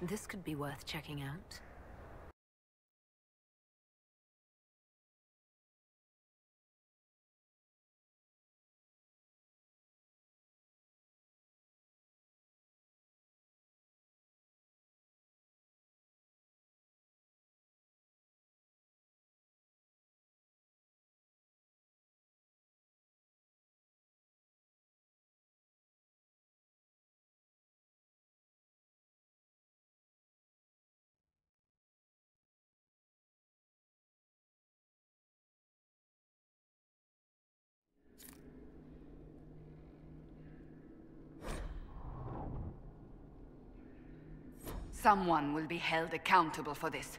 This could be worth checking out. Someone will be held accountable for this.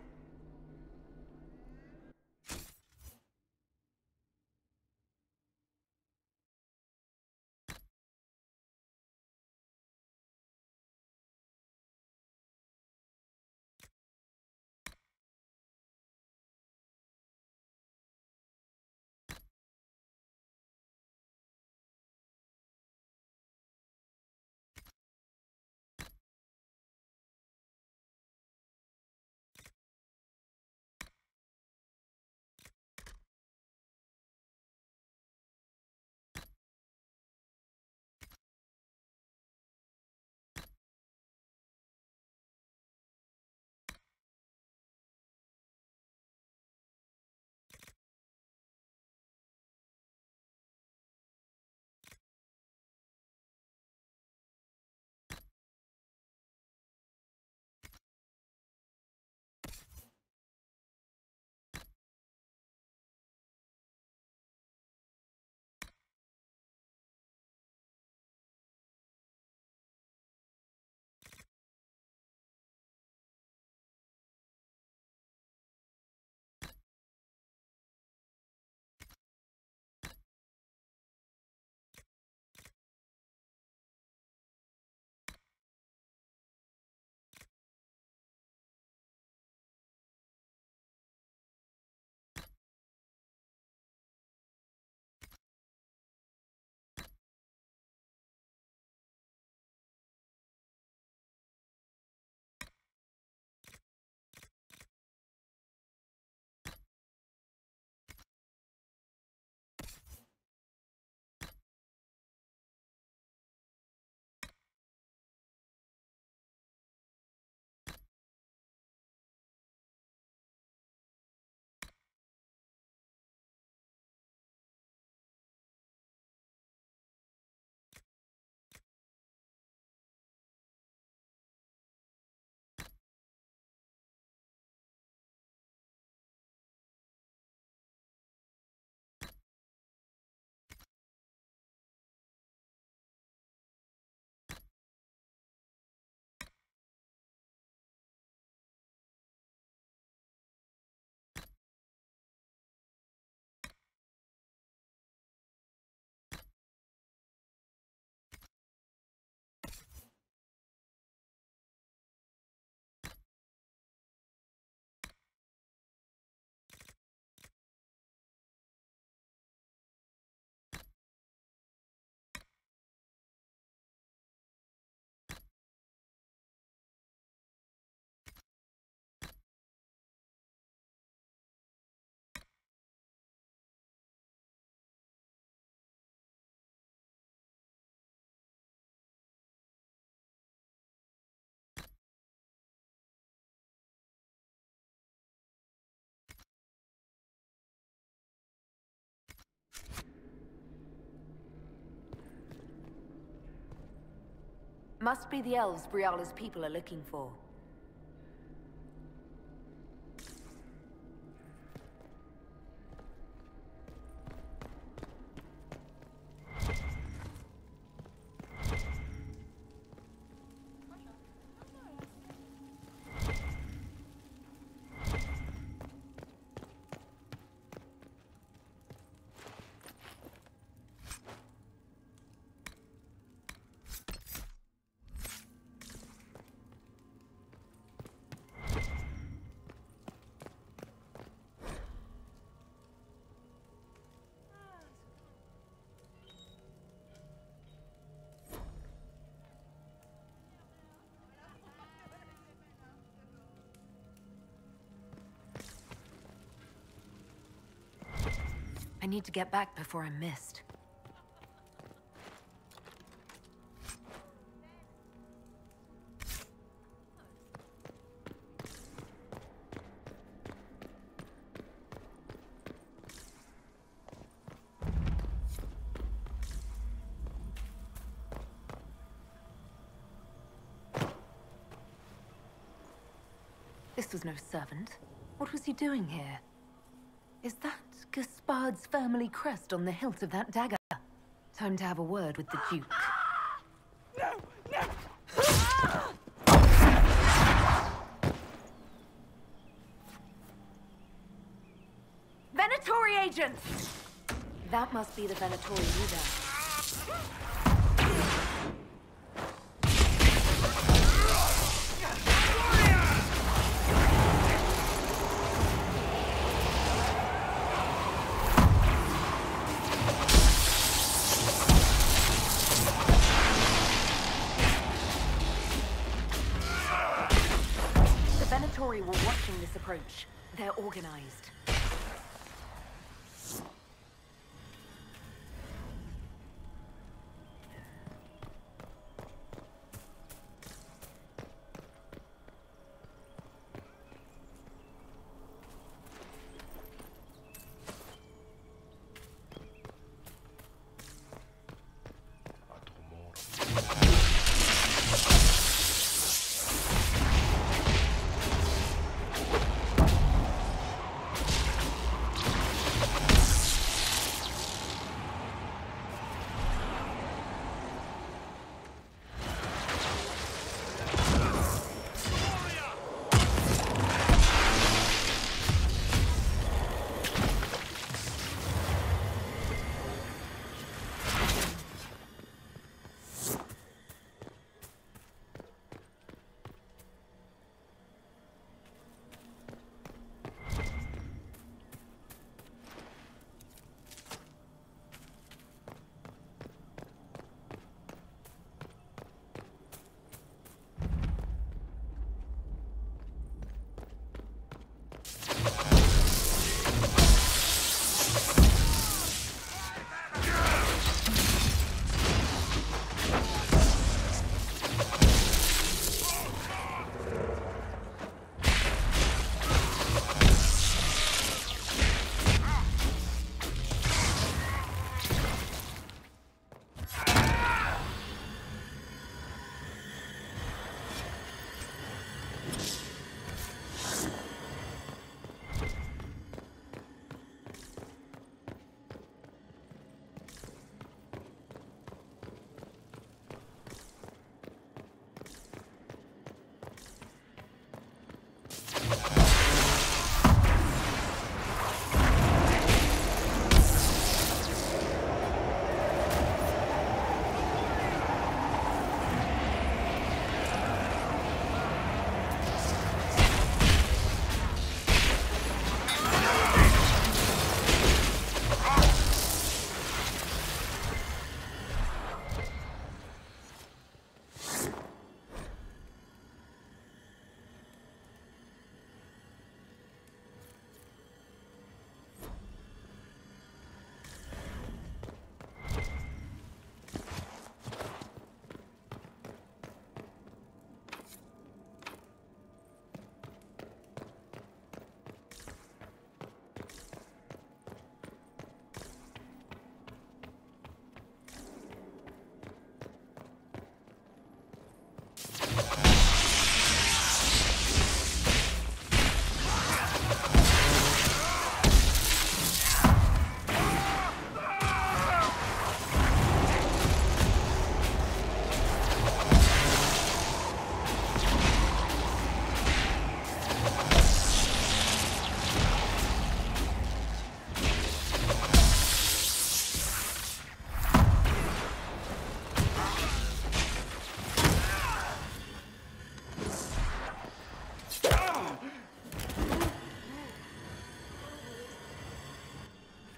Must be the elves Briala's people are looking for. I need to get back before I'm missed. This was no servant. What was he doing here? Is that Gaspard's family crest on the hilt of that dagger? Time to have a word with the Duke. No! No! Venatori agents! That must be the Venatori leader. Were watching this approach. They're organized.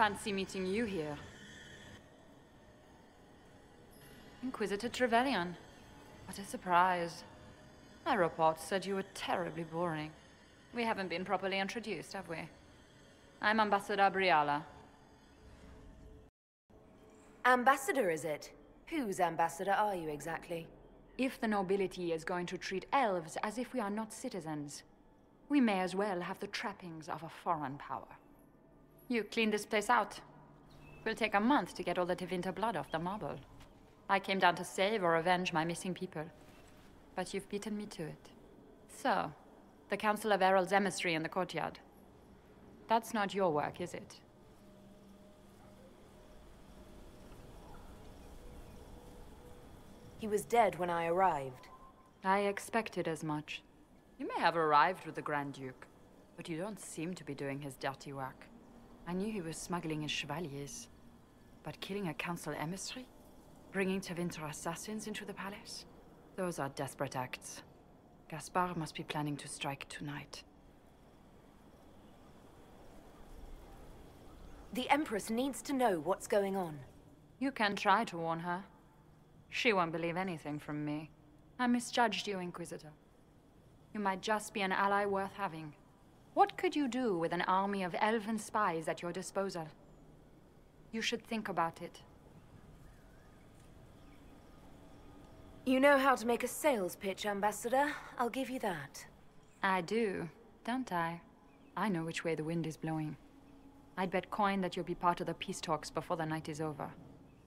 Fancy meeting you here. Inquisitor Trevelyan. What a surprise. My report said you were terribly boring. We haven't been properly introduced, have we? I'm Ambassador Briala. Ambassador, is it? Whose ambassador are you exactly? If the nobility is going to treat elves as if we are not citizens, we may as well have the trappings of a foreign power. You clean this place out. Will take a month to get all the Tevinter blood off the marble. I came down to save or avenge my missing people. But you've beaten me to it. So, the Council of Errol's emissary in the courtyard. That's not your work, is it? He was dead when I arrived. I expected as much. You may have arrived with the Grand Duke, but you don't seem to be doing his dirty work. I knew he was smuggling his chevaliers. But killing a council emissary? Bringing Tevinter assassins into the palace? Those are desperate acts. Gaspard must be planning to strike tonight. The Empress needs to know what's going on. You can try to warn her. She won't believe anything from me. I misjudged you, Inquisitor. You might just be an ally worth having. What could you do with an army of elven spies at your disposal? You should think about it. You know how to make a sales pitch, Ambassador. I'll give you that. I do, don't I? I know which way the wind is blowing. I'd bet coin that you'll be part of the peace talks before the night is over.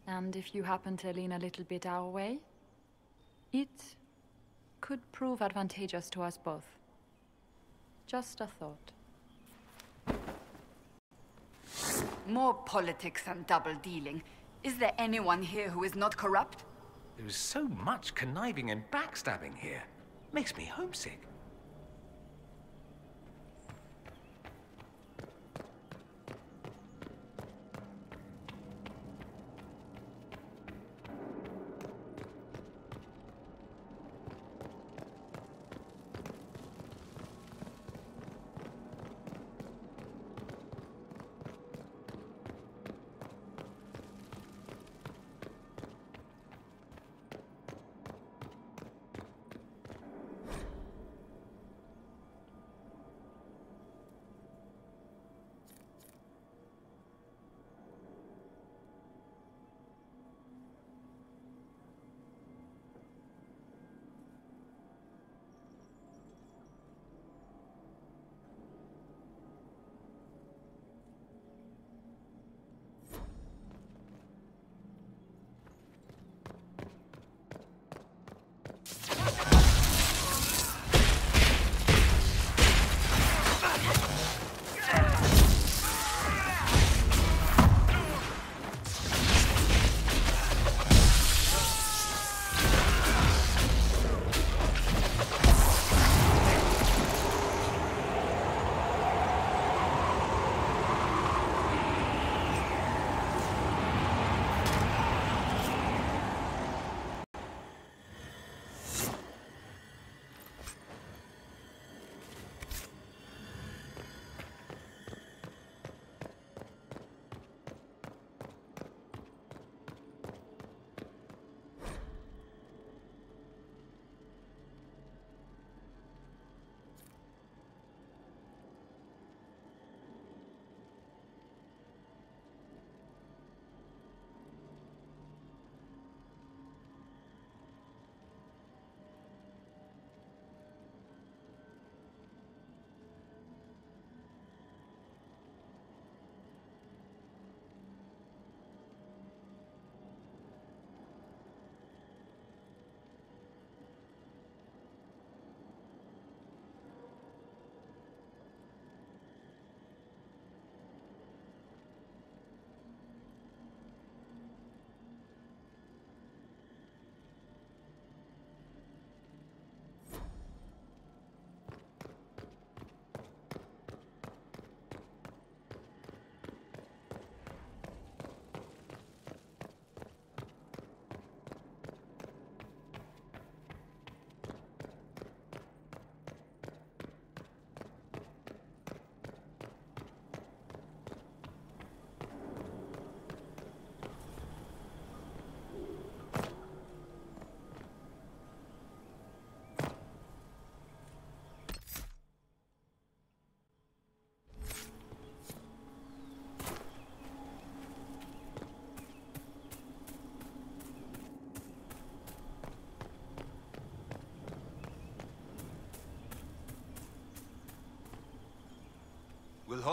And if you happen to lean a little bit our way, it could prove advantageous to us both. Just a thought. More politics and double-dealing. Is there anyone here who is not corrupt? There is so much conniving and backstabbing here. Makes me homesick.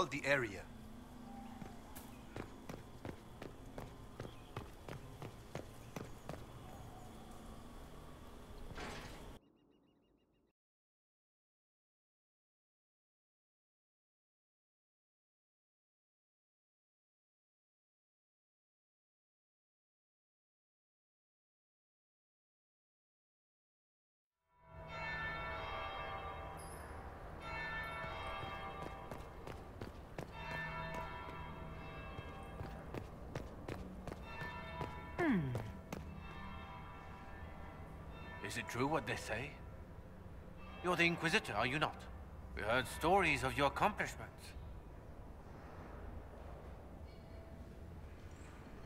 hold the area. Is it true what they say? You're the Inquisitor, are you not? We heard stories of your accomplishments.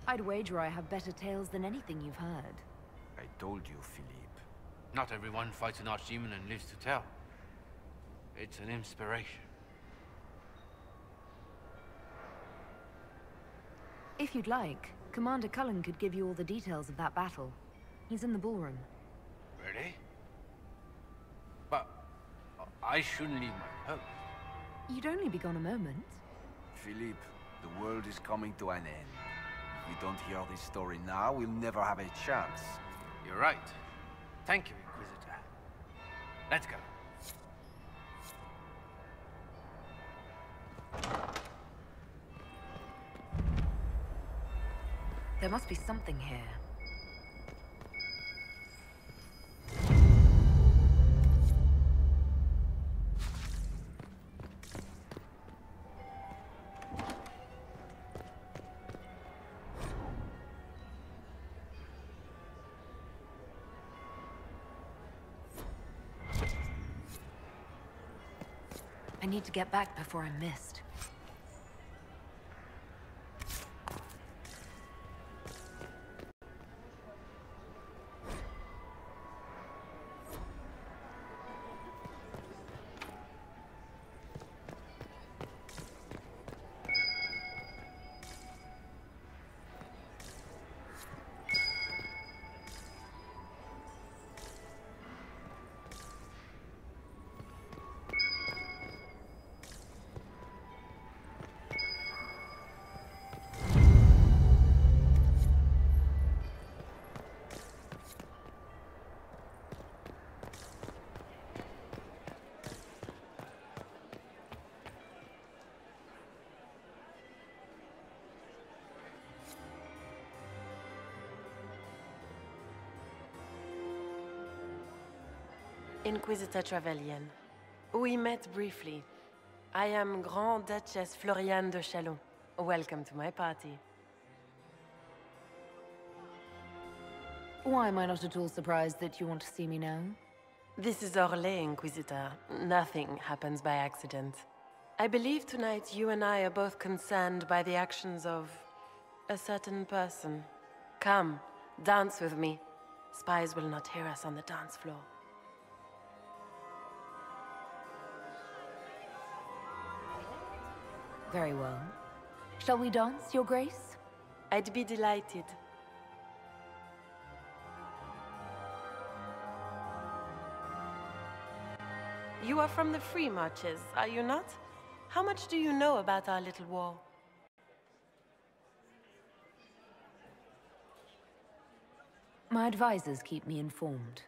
I'd wager I have better tales than anything you've heard. I told you, Philippe. Not everyone fights an archdemon and lives to tell. It's an inspiration. If you'd like, Commander Cullen could give you all the details of that battle. He's in the ballroom. Really? But I shouldn't leave my post. You'd only be gone a moment. Philippe, the world is coming to an end. If we don't hear this story now, we'll never have a chance. You're right. Thank you, Inquisitor. Let's go. There must be something here. I need to get back before I'm missed. Inquisitor Trevelyan. We met briefly. I am Grand Duchess Floriane de Chalon. Welcome to my party. Why am I not at all surprised that you want to see me now? This is Orlais, Inquisitor. Nothing happens by accident. I believe tonight you and I are both concerned by the actions of a certain person. Come, dance with me. Spies will not hear us on the dance floor. Very well. Shall we dance, Your Grace? I'd be delighted. You are from the Free Marches, are you not? How much do you know about our little war? My advisors keep me informed.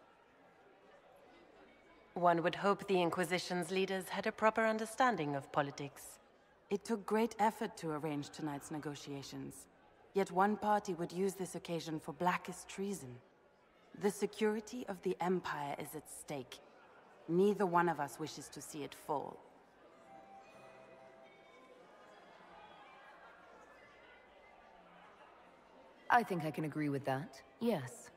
One would hope the Inquisition's leaders had a proper understanding of politics. It took great effort to arrange tonight's negotiations. Yet one party would use this occasion for blackest treason. The security of the Empire is at stake. Neither one of us wishes to see it fall. I think I can agree with that, yes.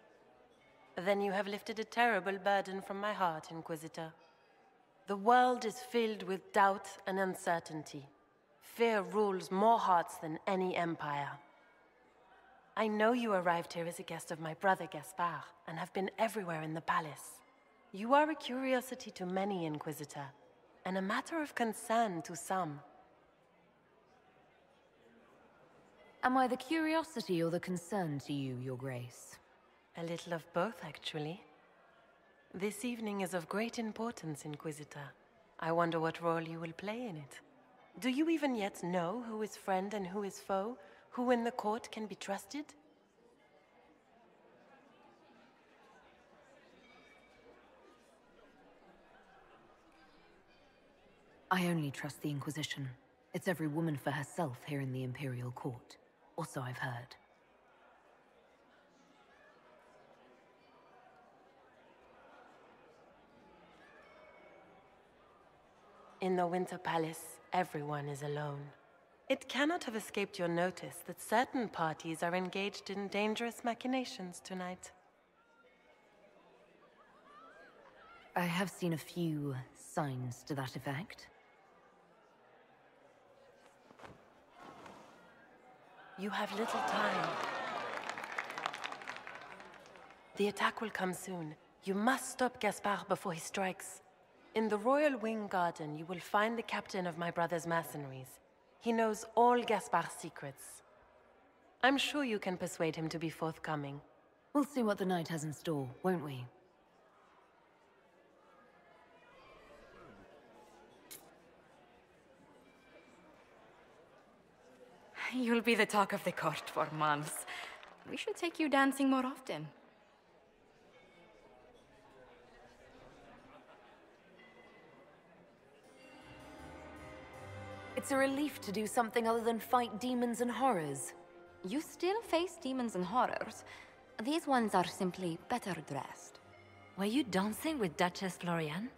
Then you have lifted a terrible burden from my heart, Inquisitor. The world is filled with doubt and uncertainty. Fear rules more hearts than any empire. I know you arrived here as a guest of my brother Gaspard, and have been everywhere in the palace. You are a curiosity to many, Inquisitor, and a matter of concern to some. Am I the curiosity or the concern to you, Your Grace? A little of both, actually. This evening is of great importance, Inquisitor. I wonder what role you will play in it. Do you even yet know who is friend and who is foe? Who in the court can be trusted? I only trust the Inquisition. It's every woman for herself here in the Imperial Court. Or so I've heard. In the Winter Palace, everyone is alone. It cannot have escaped your notice that certain parties are engaged in dangerous machinations tonight. I have seen a few signs to that effect. You have little time. The attack will come soon. You must stop Gaspard before he strikes. In the Royal Wing Garden, you will find the captain of my brother's mercenaries. He knows all Gaspard's secrets. I'm sure you can persuade him to be forthcoming. We'll see what the night has in store, won't we? You'll be the talk of the court for months. We should take you dancing more often. It's a relief to do something other than fight demons and horrors. You still face demons and horrors. These ones are simply better dressed. Were you dancing with Duchess Florian?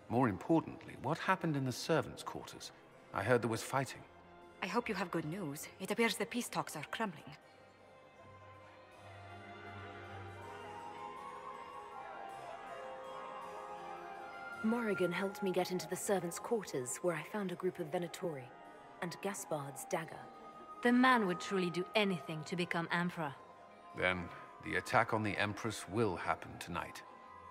More importantly, what happened in the servants' quarters? I heard there was fighting. I hope you have good news. It appears the peace talks are crumbling. Morrigan helped me get into the servants' quarters, where I found a group of Venatori, and Gaspard's dagger. The man would truly do anything to become Emperor. Then, the attack on the Empress will happen tonight.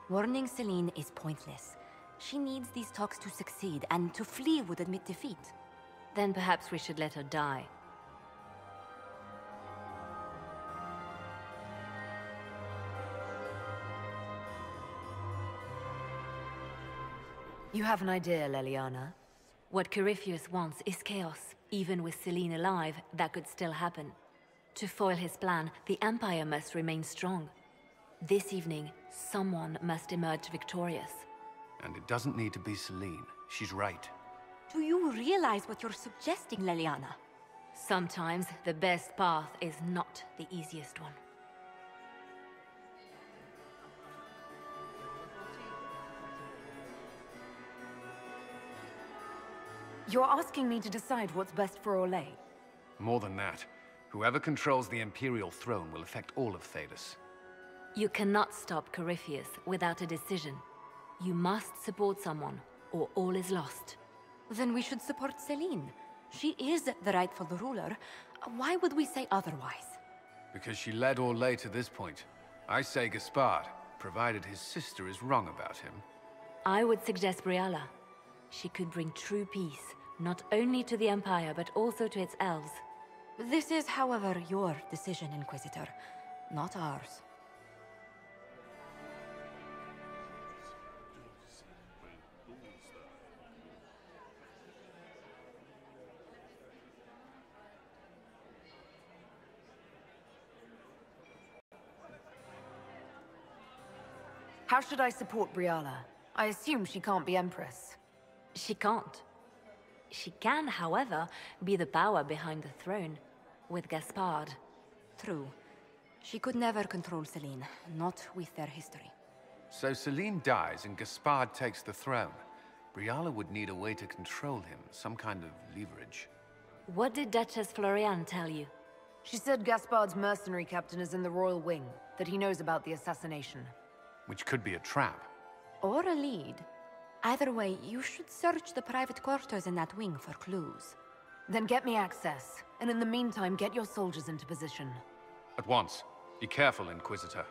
Warning Celine is pointless. She needs these talks to succeed, and to flee would admit defeat. Then perhaps we should let her die. You have an idea, Leliana? What Corypheus wants is chaos. Even with Celine alive, that could still happen. To foil his plan, the Empire must remain strong. This evening, someone must emerge victorious. And it doesn't need to be Celine. She's right. Do you realize what you're suggesting, Leliana? Sometimes the best path is not the easiest one. You're asking me to decide what's best for Orlais? More than that, whoever controls the Imperial throne will affect all of Thedas. You cannot stop Corypheus without a decision. You must support someone, or all is lost. Then we should support Celine. She is the rightful ruler. Why would we say otherwise? Because she led Orlais to this point. I say Gaspard, provided his sister is wrong about him. I would suggest Briala. She could bring true peace, not only to the Empire, but also to its elves. This is, however, your decision, Inquisitor, not ours. How should I support Briala? I assume she can't be Empress. She can't. She can, however, be the power behind the throne, with Gaspard. True. She could never control Celine, not with their history. So Celine dies and Gaspard takes the throne. Briala would need a way to control him, some kind of leverage. What did Duchess Florian tell you? She said Gaspard's mercenary captain is in the Royal Wing, that he knows about the assassination. Which could be a trap. Or a lead. Either way, you should search the private quarters in that wing for clues. Then get me access, and in the meantime, get your soldiers into position. At once. Be careful, Inquisitor.